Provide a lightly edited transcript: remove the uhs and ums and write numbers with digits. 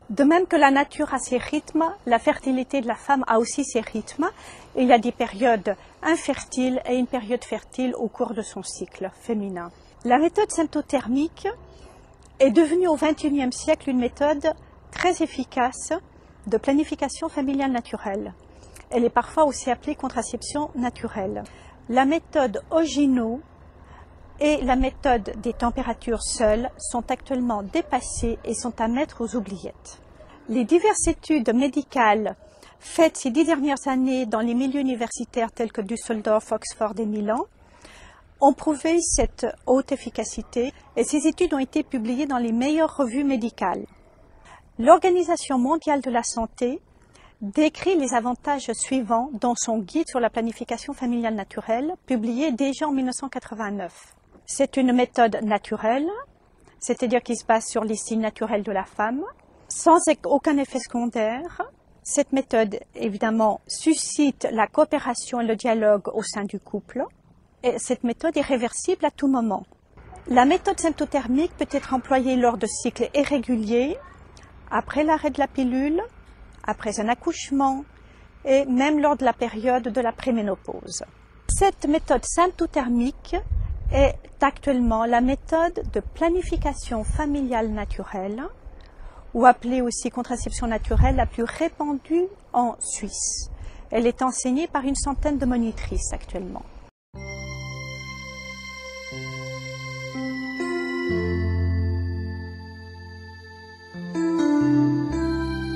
De même que la nature a ses rythmes, la fertilité de la femme a aussi ses rythmes. Et il y a des périodes infertiles et une période fertile au cours de son cycle féminin. La méthode symptothermique est devenue au XXIe siècle une méthode très efficace de planification familiale naturelle. Elle est parfois aussi appelée contraception naturelle. La méthode Ogino et la méthode des températures seules sont actuellement dépassées et sont à mettre aux oubliettes. Les diverses études médicales faites ces 10 dernières années dans les milieux universitaires tels que Düsseldorf, Oxford et Milan ont prouvé cette haute efficacité et ces études ont été publiées dans les meilleures revues médicales. L'Organisation mondiale de la santé décrit les avantages suivants dans son guide sur la planification familiale naturelle, publié déjà en 1989. C'est une méthode naturelle, c'est-à-dire qui se base sur les signes naturels de la femme, sans aucun effet secondaire. Cette méthode, évidemment, suscite la coopération et le dialogue au sein du couple. Et cette méthode est réversible à tout moment. La méthode symptothermique peut être employée lors de cycles irréguliers, après l'arrêt de la pilule, après un accouchement et même lors de la période de la préménopause. Cette méthode symptothermique est actuellement la méthode de planification familiale naturelle, ou appelée aussi contraception naturelle, la plus répandue en Suisse. Elle est enseignée par une centaine de monitrices actuellement.